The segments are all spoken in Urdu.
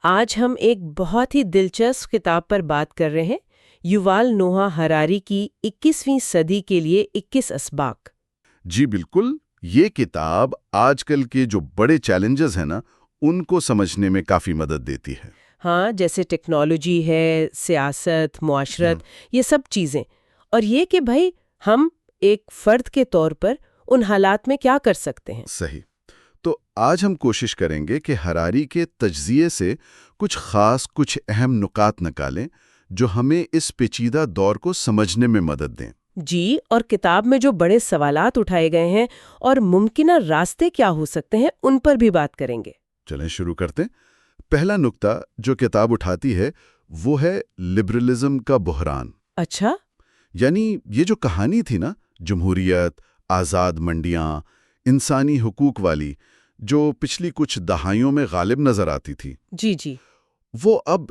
آج ہم ایک بہت ہی دلچسپ کتاب پر بات کر رہے ہیں، یووال نوح ہراری کی 21ویں صدی کے لیے 21 اسباق۔ جی بالکل، یہ کتاب آج کل کے جو بڑے چیلنجز ہیں نا، ان کو سمجھنے میں کافی مدد دیتی ہے۔ ہاں، جیسے ٹیکنالوجی ہے، سیاست، معاشرت، یہ سب چیزیں، اور یہ کہ بھائی ہم ایک فرد کے طور پر ان حالات میں کیا کر سکتے ہیں۔ صحیح۔ تو آج ہم کوشش کریں گے کہ ہراری کے تجزیے سے کچھ اہم نکات نکالیں جو ہمیں اس پیچیدہ دور کو سمجھنے میں مدد دیں۔ جی، اور کتاب میں جو بڑے سوالات اٹھائے گئے ہیں اور ممکنہ راستے کیا ہو سکتے ہیں، ان پر بھی بات کریں گے۔ چلیں شروع کرتے ہیں۔ پہلا نکتہ جو کتاب اٹھاتی ہے وہ ہے لبرلزم کا بحران۔ اچھا۔ یعنی یہ جو کہانی تھی نا، جمہوریت، آزاد منڈیاں، انسانی حقوق والی، جو پچھلی کچھ دہائیوں میں غالب نظر آتی تھی، جی وہ اب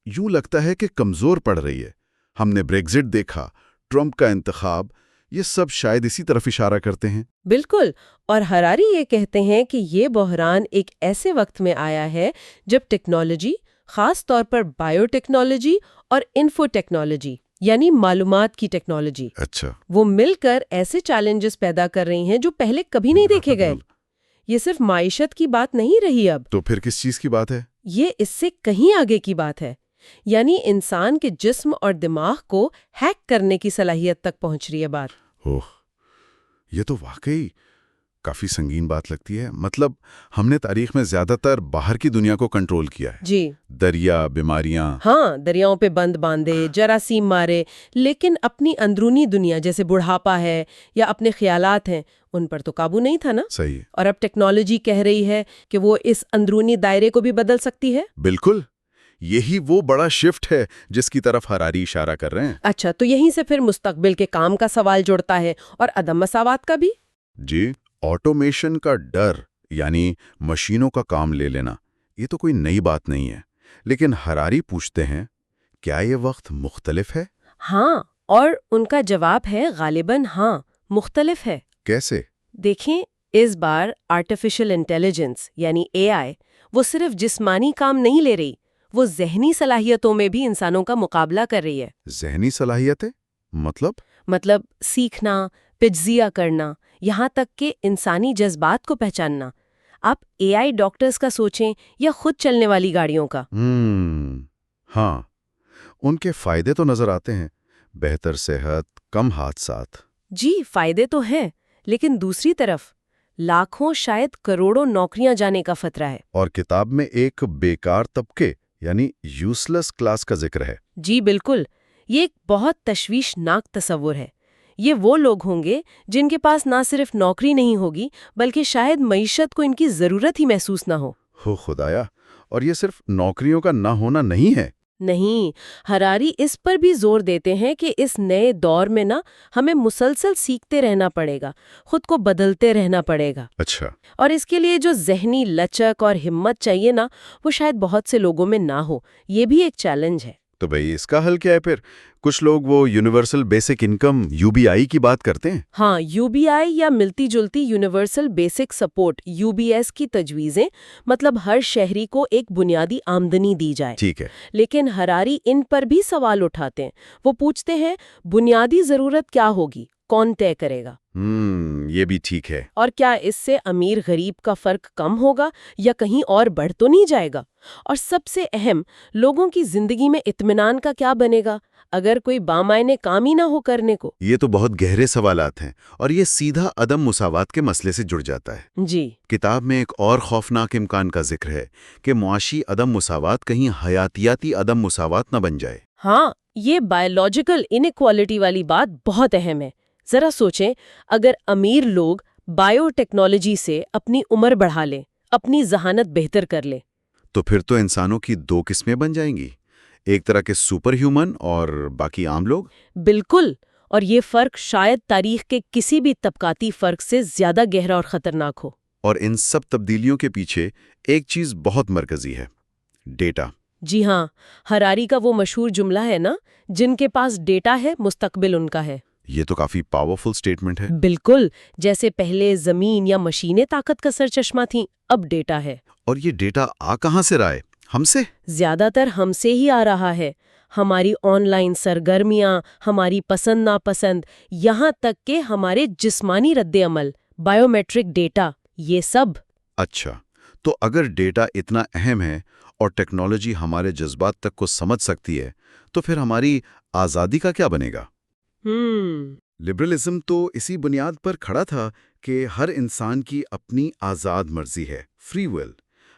یوں لگتا ہے کہ کمزور پڑ رہی ہے۔ ہم نے بریگزٹ دیکھا، ٹرمپ کا انتخاب، یہ سب شاید اسی طرف اشارہ کرتے ہیں۔ بالکل، اور ہراری یہ کہتے ہیں کہ یہ بحران ایک ایسے وقت میں آیا ہے جب ٹیکنالوجی، خاص طور پر بائیو ٹیکنالوجی اور انفو ٹیکنالوجی یعنی معلومات کی ٹیکنالوجی، اچھا، وہ مل کر ایسے چیلنجز پیدا کر رہی ہیں جو پہلے کبھی نہیں دیکھے گئے۔ یہ صرف معیشت کی بات نہیں رہی اب، تو پھر کس چیز کی بات ہے؟ یہ اس سے کہیں آگے کی بات ہے، یعنی انسان کے جسم اور دماغ کو ہیک کرنے کی صلاحیت تک پہنچ رہی ہے بات۔ اوہ، یہ تو واقعی کافی سنگین بات لگتی ہے۔ مطلب ہم نے تاریخ میں زیادہ تر باہر کی دنیا کو کنٹرول کیا ہے، جی، دریا، بیماریاں۔ ہاں، دریاؤں پہ بند باندھے، جراثیم مارے، لیکن اپنی اندرونی دنیا جیسے بڑھاپا ہے یا اپنے خیالات ہیں، ان پر تو قابو نہیں تھا نا۔ صحیح۔ اور اب ٹیکنالوجی کہہ رہی ہے کہ وہ اس اندرونی دائرے کو بھی بدل سکتی ہے۔ بالکل، یہی وہ بڑا شفٹ ہے جس کی طرف ہراری اشارہ کر رہے ہیں۔ اچھا، تو یہیں سے پھر مستقبل کے کام کا سوال جڑتا ہے اور عدم مساوات کا بھی۔ جی، آٹومیشن کا ڈر، یعنی مشینوں کا کام لے لینا، یہ تو کوئی نئی بات نہیں ہے، لیکن ہراری پوچھتے ہیں کیا یہ وقت مختلف ہے؟ ہاں، اور ان کا جواب ہے غالباً ہاں، مختلف ہے۔ کیسے؟ دیکھیں، اس بار آرٹیفیشل انٹیلیجنس یعنی AI وہ صرف جسمانی کام نہیں لے رہی، وہ ذہنی صلاحیتوں میں بھی انسانوں کا مقابلہ کر رہی ہے۔ ذہنی صلاحیتیں؟ مطلب سیکھنا، تجزیہ کرنا، یہاں تک کہ انسانی جذبات کو پہچاننا۔ آپ AI ڈاکٹرز کا سوچیں یا خود چلنے والی گاڑیوں کا۔ ہاں، ان کے فائدے تو نظر آتے ہیں، بہتر صحت، کم حادثات۔ جی، فائدے تو ہیں، لیکن دوسری طرف لاکھوں شاید کروڑوں نوکریاں جانے کا خطرہ ہے۔ اور کتاب میں ایک بیکار طبقے یعنی یوز لیس کلاس کا ذکر ہے۔ جی بالکل، یہ ایک بہت تشویشناک تصور ہے۔ یہ وہ لوگ ہوں گے جن کے پاس نہ صرف نوکری نہیں ہوگی بلکہ شاید معیشت کو ان کی ضرورت ہی محسوس نہ ہو۔ خدایا، اور یہ صرف نوکریوں کا نہ ہونا نہیں ہے۔ نہیں، ہراری اس پر بھی زور دیتے ہیں کہ اس نئے دور میں ہمیں مسلسل سیکھتے رہنا پڑے گا، خود کو بدلتے رہنا پڑے گا۔ اچھا۔ اور اس کے لیے جو ذہنی لچک اور ہمت چاہیے وہ شاید بہت سے لوگوں میں نہ ہو۔ یہ بھی ایک چیلنج ہے۔ تو بھئی اس کا حل کیا ہے پھر؟ کچھ لوگ وہ یونیورسل بیسک انکم UBI کی بات کرتے ہیں۔ ہاں، UBI یا ملتی جلتی یونیورسل بیسک سپورٹ UBS کی تجویزیں، مطلب ہر شہری کو ایک بنیادی آمدنی دی جائے۔ ٹھیک ہے۔ لیکن ہراری ان پر بھی سوال اٹھاتے ہیں۔ وہ پوچھتے ہیں بنیادی ضرورت کیا ہوگی، کون طے کرے گا؟ یہ بھی ٹھیک ہے۔ اور کیا اس سے امیر غریب کا فرق کم ہوگا یا کہیں اور بڑھ تو نہیں جائے گا؟ اور سب سے اہم، لوگوں کی زندگی میں اطمینان کا کیا بنے گا اگر کوئی بامعنی کام ہی نہ ہو کرنے کو؟ یہ تو بہت گہرے سوالات ہیں، اور یہ سیدھا عدم مساوات کے مسئلے سے جڑ جاتا ہے۔ جی، کتاب میں ایک اور خوفناک امکان کا ذکر ہے کہ معاشی عدم مساوات کہیں حیاتیاتی عدم مساوات نہ بن جائے۔ ہاں، یہ بایولوجیکل انیکوالٹی والی بات بہت اہم ہے۔ ذرا سوچیں، اگر امیر لوگ بائیو ٹیکنالوجی سے اپنی عمر بڑھا لیں، اپنی ذہانت بہتر کر لیں، تو پھر تو انسانوں کی دو قسمیں بن جائیں گی، ایک طرح کے سپر ہیومن اور باقی عام لوگ۔ بالکل، اور یہ فرق شاید تاریخ کے کسی بھی طبقاتی فرق سے زیادہ گہرا اور خطرناک ہو۔ اور ان سب تبدیلیوں کے پیچھے ایک چیز بہت مرکزی ہے، ڈیٹا۔ جی ہاں، ہراری کا وہ مشہور جملہ ہے نا، جن کے پاس ڈیٹا ہے مستقبل ان کا ہے۔ یہ تو کافی پاورفل سٹیٹمنٹ ہے۔ بالکل، جیسے پہلے زمین یا مشینیں طاقت کا سرچشمہ تھیں، اب ڈیٹا ہے۔ اور یہ ڈیٹا کہاں سے رہا ہے؟ ہم سے؟ زیادہ تر ہم سے ہی آ رہا ہے. ہماری آن لائن سرگرمیاں، ہماری پسند ناپسند، یہاں تک کہ ہمارے جسمانی رد عمل، بائیو میٹرک ڈیٹا، یہ سب. اچھا، تو اگر ڈیٹا اتنا اہم ہے اور ٹیکنالوجی ہمارے جذبات تک کو سمجھ سکتی ہے تو پھر ہماری آزادی کا کیا بنے گا؟ لبرلزم تو اسی بنیاد پر کھڑا تھا کہ ہر انسان کی اپنی آزاد مرضی ہے، فری ول.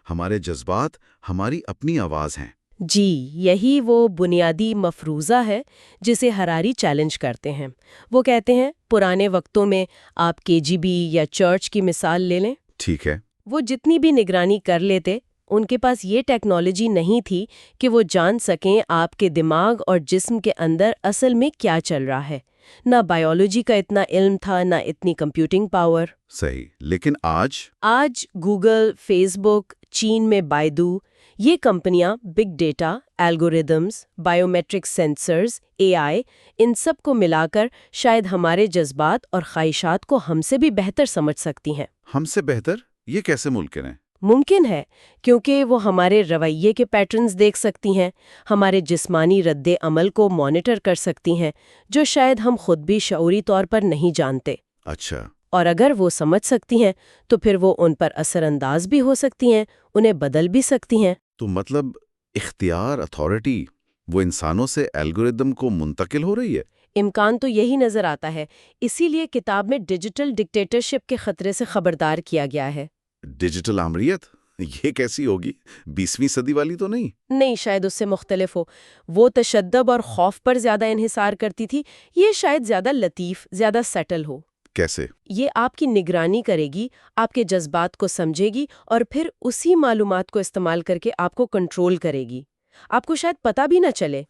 ہمارے جذبات ہماری اپنی آواز ہیں. جی، یہی وہ بنیادی مفروضہ ہے جسے ہراری چیلنج کرتے ہیں. وہ کہتے ہیں پرانے وقتوں میں آپ KGB یا چرچ کی مثال لے لیں. ٹھیک ہے. وہ جتنی بھی نگرانی کر لیتے، ان کے پاس یہ ٹیکنالوجی نہیں تھی کہ وہ جان سکیں آپ کے دماغ اور جسم کے اندر اصل میں کیا چل رہا ہے. نہ بائیولوجی کا اتنا علم تھا، نہ اتنی کمپیوٹنگ پاور. صحیح، لیکن آج گوگل، فیس بک، چین میں بائیدو، یہ کمپنیاں big data, algorithms, biometric sensors, AI، ان سب کو ملا کر شاید ہمارے جذبات اور خواہشات کو ہم سے بھی بہتر سمجھ سکتی ہیں. ہم سے بہتر؟ یہ کیسے ممکن ہے؟ ممکن ہے کیونکہ وہ ہمارے رویے کے پیٹرنز دیکھ سکتی ہیں، ہمارے جسمانی رد عمل کو مانیٹر کر سکتی ہیں، جو شاید ہم خود بھی شعوری طور پر نہیں جانتے. اچھا. اور اگر وہ سمجھ سکتی ہیں تو پھر وہ ان پر اثر انداز بھی ہو سکتی ہیں، انہیں بدل بھی سکتی ہیں. تو مطلب اختیار، اتھارٹی، وہ انسانوں سے الگوریدم کو منتقل ہو رہی ہے؟ امکان تو یہی نظر آتا ہے. اسی لیے کتاب میں ڈیجیٹل ڈکٹیٹرشپ کے خطرے سے خبردار کیا گیا ہے. ڈیجیٹل آمریت؟ یہ کیسی ہوگی؟ 20ویں صدی والی تو نہیں؟ نہیں، شاید اس سے مختلف ہو. وہ تشدد اور خوف پر زیادہ انحصار کرتی تھی، یہ شاید زیادہ لطیف، زیادہ سیٹل ہو. کیسے؟ یہ آپ کی نگرانی کرے گی، آپ کے جذبات کو سمجھے گی اور پھر اسی معلومات کو استعمال کر کے آپ کو کنٹرول کرے گی. آپ کو شاید پتہ بھی نہ چلے.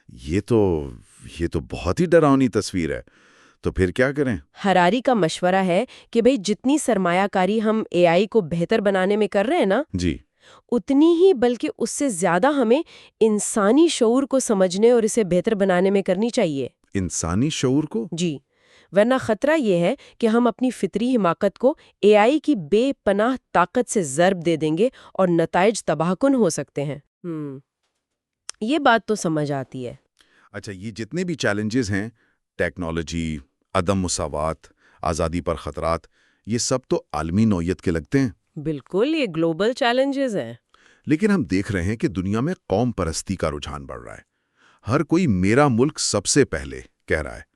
یہ تو بہت ہی ڈراؤنی تصویر ہے. تو پھر کیا کریں؟ ہراری کا مشورہ ہے کہ بھئی جتنی سرمایہ کاری ہم AI کو بہتر بنانے میں کر رہے ہیں نا، جی، اتنی ہی بلکہ اس سے زیادہ ہمیں انسانی شعور کو سمجھنے اور اسے بہتر بنانے میں کرنی چاہیے. انسانی شعور کو؟ جی، ورنہ خطرہ یہ ہے کہ ہم اپنی فطری حماقت کو AI کی بے پناہ طاقت سے ضرب دے دیں گے اور نتائج تباہ کن ہو سکتے ہیں. یہ بات تو سمجھ آتی ہے. اچھا، یہ جتنے بھی چیلنجز ہیں، ٹیکنالوجی، عدم مساوات، آزادی پر خطرات، یہ سب تو عالمی نوعیت کے لگتے ہیں. بالکل، یہ گلوبل چیلنجز ہیں. لیکن ہم دیکھ رہے ہیں کہ دنیا میں قوم پرستی کا رجحان بڑھ رہا ہے. ہر کوئی میرا ملک سب سے پہلے کہہ رہا ہے.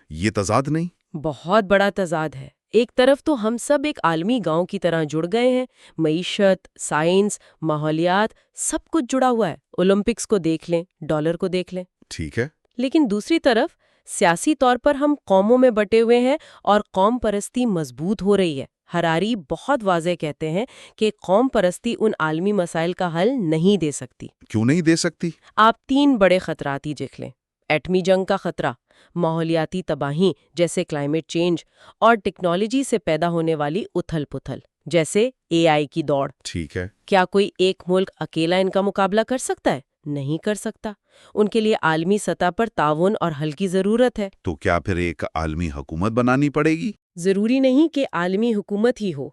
یہ تضاد نہیں؟ بہت بڑا تضاد ہے. ایک طرف تو ہم سب ایک عالمی گاؤں کی طرح جڑ گئے ہیں، معیشت، سائنس، ماحولیات، سب کچھ جڑا ہوا ہے. اولمپکس کو دیکھ لیں، ڈالر کو دیکھ لیں. ٹھیک ہے. لیکن دوسری طرف سیاسی طور پر ہم قوموں میں بٹے ہوئے ہیں اور قوم پرستی مضبوط ہو رہی ہے. ہراری بہت واضح کہتے ہیں کہ قوم پرستی ان عالمی مسائل کا حل نہیں دے سکتی. کیوں نہیں دے سکتی؟ آپ 3 بڑے خطرات ہی دیکھ لیں: ایٹمی جنگ کا خطرہ، ماحولیاتی تباہی جیسے کلائمیٹ چینج، اور ٹیکنالوجی سے پیدا ہونے والی اتھل پتھل جیسے AI کی دوڑ. ٹھیک ہے. کیا کوئی ایک ملک اکیلا ان کا مقابلہ کر سکتا ہے؟ نہیں کر سکتا. ان کے لیے عالمی سطح پر تعاون اور حل کی ضرورت ہے. تو کیا پھر ایک عالمی حکومت بنانی پڑے گی؟ ضروری نہیں کہ عالمی حکومت ہی ہو.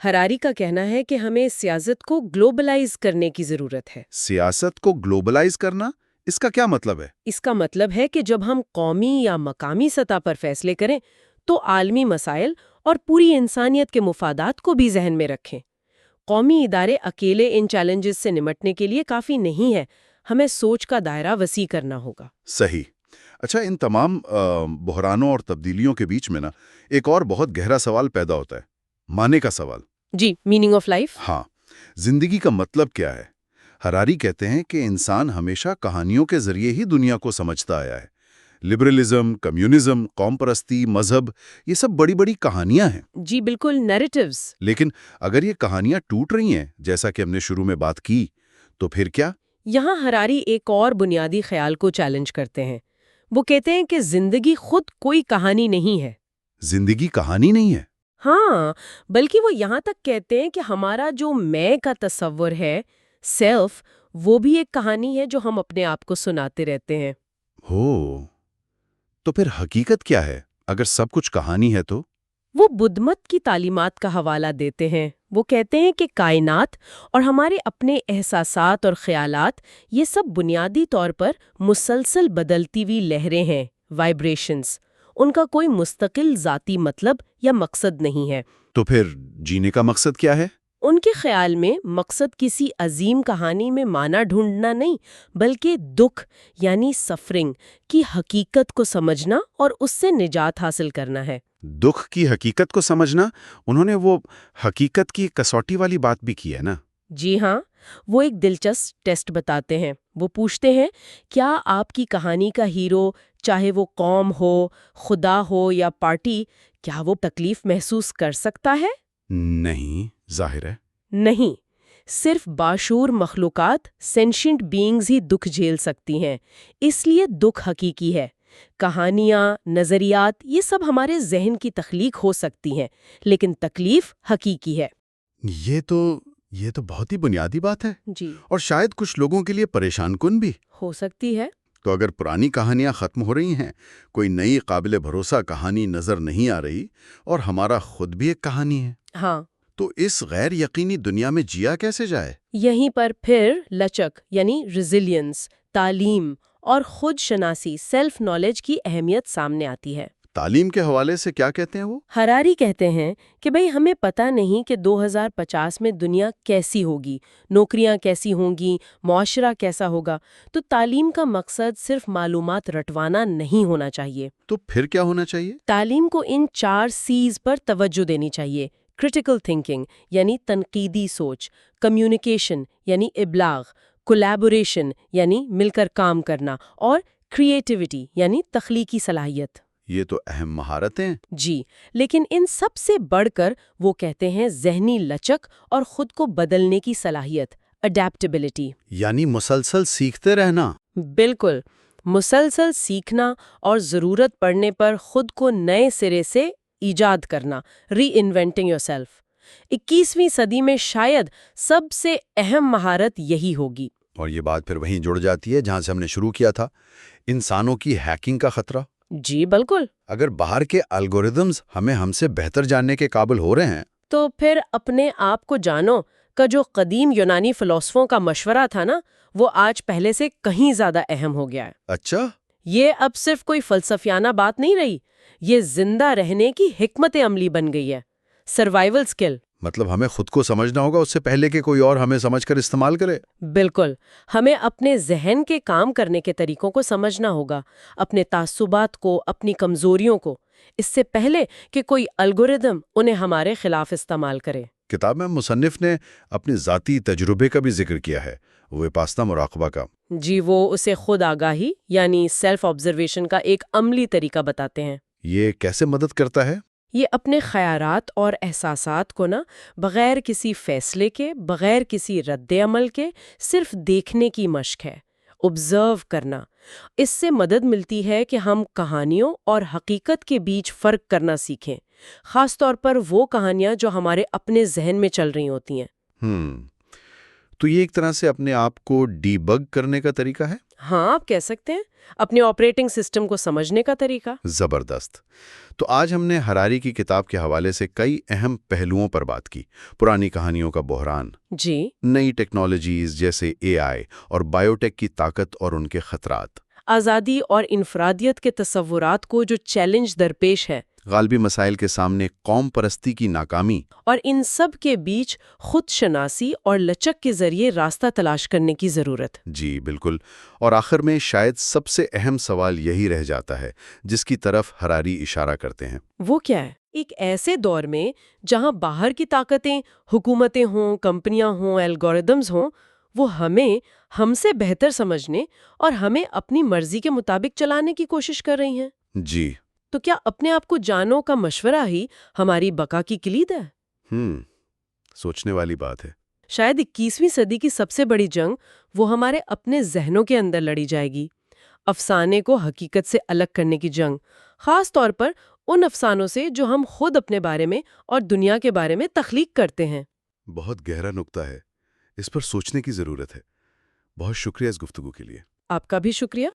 ہراری کا کہنا ہے کہ ہمیں سیاست کو گلوبلائز کرنے کی ضرورت ہے. سیاست کو گلوبلائز کرنا؟ اس کا کیا مطلب ہے؟ اس کا مطلب ہے کہ جب ہم قومی یا مقامی سطح پر فیصلے کریں تو عالمی مسائل اور پوری انسانیت کے مفادات کو بھی ذہن میں رکھیں. قومی ادارے اکیلے ان چیلنجز سے نمٹنے کے لیے کافی نہیں ہے. ہمیں سوچ کا دائرہ وسیع کرنا ہوگا. صحیح. اچھا، ان تمام بحرانوں اور تبدیلیوں کے بیچ میں ایک اور بہت گہرا سوال پیدا ہوتا ہے، معنی کا سوال. جی، میننگ آف لائف. ہاں، زندگی کا مطلب کیا ہے؟ ہراری کہتے ہیں کہ انسان ہمیشہ کہانیوں کے ذریعے ہی دنیا کو سمجھتا آیا ہے. لبرلزم، کمیونزم، قوم پرستی، مذہب، یہ سب بڑی بڑی کہانیاں ہیں. جی بالکل، نیریٹیوز. لیکن اگر یہ کہانیاں ٹوٹ رہی ہیں، جیسا کہ ہم نے شروع میں بات کی، تو پھر کیا؟ یہاں ہراری ایک اور بنیادی خیال کو چیلنج کرتے ہیں. وہ کہتے ہیں کہ زندگی خود کوئی کہانی نہیں ہے. زندگی کہانی نہیں ہے؟ ہاں، بلکہ وہ یہاں تک کہتے ہیں کہ ہمارا جو میں کا تصور ہے، سیلف، وہ بھی ایک کہانی ہے جو ہم اپنے آپ کو سناتے رہتے ہیں. تو پھر حقیقت کیا ہے؟ اگر سب کچھ کہانی ہے تو؟ وہ بدھ مت کی تعلیمات کا حوالہ دیتے ہیں. وہ کہتے ہیں کہ کائنات اور ہمارے اپنے احساسات اور خیالات یہ سب بنیادی طور پر مسلسل بدلتی ہوئی لہریں ہیں، وائبریشنز۔ ان کا کوئی مستقل ذاتی مطلب یا مقصد نہیں ہے۔ تو پھر جینے کا مقصد کیا ہے؟ ان کے خیال میں مقصد کسی عظیم کہانی میں معنی ڈھونڈنا نہیں، بلکہ دکھ یعنی سفرنگ کی حقیقت کو سمجھنا اور اس سے نجات حاصل کرنا ہے۔ دکھ کی حقیقت کو سمجھنا، انہوں نے وہ حقیقت کی کسوٹی والی بات بھی کی ہے نا؟ جی ہاں، وہ ایک دلچسپ ٹیسٹ بتاتے ہیں۔ وہ پوچھتے ہیں، کیا آپ کی کہانی کا ہیرو، چاہے وہ قوم ہو، خدا ہو یا پارٹی، کیا وہ تکلیف محسوس کر سکتا ہے؟ نہیں، ظاہر ہے۔ نہیں، صرف باشعور مخلوقات، سینشنٹ بینگز ہی دکھ جھیل سکتی ہیں۔ اس لیے دکھ حقیقی ہے۔ کہانیاں، نظریات، یہ سب ہمارے ذہن کی تخلیق ہو سکتی ہیں، لیکن تکلیف حقیقی ہے۔ یہ تو بہت ہی بنیادی بات ہے، جی، اور شاید کچھ لوگوں کے لیے پریشان کن بھی ہو سکتی ہے۔ تو اگر پرانی کہانیاں ختم ہو رہی ہیں، کوئی نئی قابل بھروسہ کہانی نظر نہیں آ رہی، اور ہمارا خود بھی ایک کہانی ہے، ہاں، تو اس غیر یقینی دنیا میں جیا کیسے جائے؟ یہیں پر پھر لچک یعنی ریزیلینس، تعلیم اور خود شناسی، سیلف نالج کی اہمیت سامنے آتی ہے۔ تعلیم کے حوالے سے کیا کہتے ہیں وہ؟ ہراری کہتے ہیں کہ بھئی ہمیں پتہ نہیں کہ 2050 میں دنیا کیسی ہوگی، نوکریاں کیسی ہوں گی، معاشرہ کیسا ہوگا، تو تعلیم کا مقصد صرف معلومات رٹوانا نہیں ہونا چاہیے۔ تو پھر کیا ہونا چاہیے؟ تعلیم کو ان 4 سیز پر توجہ دینی چاہیے: کرٹیکل تھنکنگ یعنی تنقیدی سوچ، کمیونیکیشن یعنی ابلاغ، کولیبوریشن یعنی مل کر کام کرنا، اور کریٹیوٹی یعنی تخلیقی صلاحیت۔ یہ تو اہم مہارتیں۔ جی، لیکن ان سب سے بڑھ کر وہ کہتے ہیں ذہنی لچک اور خود کو بدلنے کی صلاحیت، اڈیپٹیبلٹی۔ یعنی مسلسل سیکھتے رہنا۔ بالکل، مسلسل سیکھنا اور ضرورت پڑنے پر خود کو نئے سرے سے ایجاد کرنا، ری انوینٹنگ یور سیلف۔ 21ویں صدی میں شاید سب سے اہم مہارت یہی ہوگی۔ اور یہ بات پھر وہیں جڑ جاتی ہے جہاں سے ہم نے شروع کیا تھا، انسانوں کی ہیکنگ کا خطرہ۔ جی بالکل۔ اگر باہر کے الگوریدمز ہم سے بہتر جاننے کے قابل ہو رہے ہیں، تو پھر اپنے آپ کو جانو کا جو قدیم یونانی فلسفوں کا مشورہ تھا نا، وہ آج پہلے سے کہیں زیادہ اہم ہو گیا ہے۔ اچھا، یہ اب صرف کوئی فلسفیانہ بات نہیں رہی، یہ زندہ رہنے کی حکمت عملی بن گئی ہے، سروائیول سکل۔ مطلب ہمیں خود کو سمجھنا ہوگا اس سے پہلے کہ کوئی اور ہمیں سمجھ کر استعمال کرے۔ بالکل، ہمیں اپنے ذہن کے کام کرنے کے طریقوں کو سمجھنا ہوگا، اپنے تعصبات کو، اپنی کمزوریوں کو، اس سے پہلے کہ کوئی الگوریدم انہیں ہمارے خلاف استعمال کرے۔ کتاب میں مصنف نے اپنے ذاتی تجربے کا بھی ذکر کیا ہے، وپاسنا مراقبہ کا۔ جی، وہ اسے خود آگاہی یعنی سیلف آبزرویشن کا ایک عملی طریقہ بتاتے ہیں۔ یہ کیسے مدد کرتا ہے؟ یہ اپنے خیالات اور احساسات کو بغیر کسی فیصلے کے، بغیر کسی رد عمل کے صرف دیکھنے کی مشق ہے، آبزرو کرنا۔ اس سے مدد ملتی ہے کہ ہم کہانیوں اور حقیقت کے بیچ فرق کرنا سیکھیں، خاص طور پر وہ کہانیاں جو ہمارے اپنے ذہن میں چل رہی ہوتی ہیں۔ تو یہ ایک طرح سے اپنے آپ کو ڈی بگ کرنے کا طریقہ ہے؟ ہاں، آپ کہہ سکتے ہیں، اپنے آپریٹنگ سسٹم کو سمجھنے کا طریقہ۔ زبردست۔ تو آج ہم نے ہراری کی کتاب کے حوالے سے کئی اہم پہلوؤں پر بات کی: پرانی کہانیوں کا بحران، جی، نئی ٹیکنالوجیز جیسے AI اور بایوٹیک کی طاقت اور ان کے خطرات، آزادی اور انفرادیت کے تصورات کو جو چیلنج درپیش ہے، غالبی مسائل کے سامنے قوم پرستی کی ناکامی، اور ان سب کے بیچ خود شناسی اور لچک کے ذریعے راستہ تلاش کرنے کی ضرورت۔ جی بالکل۔ اور آخر میں شاید سب سے اہم سوال یہی رہ جاتا ہے جس کی طرف ہراری اشارہ کرتے ہیں۔ وہ کیا ہے؟ ایک ایسے دور میں جہاں باہر کی طاقتیں، حکومتیں ہوں، کمپنیاں ہوں، الگوریدمز ہوں، وہ ہم سے بہتر سمجھنے اور ہمیں اپنی مرضی کے مطابق چلانے کی کوشش کر رہی ہیں۔ جی، تو کیا اپنے آپ کو جانو کا مشورہ ہی ہماری بقا کی کلید ہے؟ سوچنے والی بات ہے۔ شاید 21ویں صدی کی سب سے بڑی جنگ وہ ہمارے اپنے ذہنوں کے اندر لڑی جائے گی، افسانے کو حقیقت سے الگ کرنے کی جنگ، خاص طور پر ان افسانوں سے جو ہم خود اپنے بارے میں اور دنیا کے بارے میں تخلیق کرتے ہیں۔ بہت گہرا نقطہ ہے، اس پر سوچنے کی ضرورت ہے۔ بہت شکریہ اس گفتگو کے لیے۔ آپ کا بھی شکریہ۔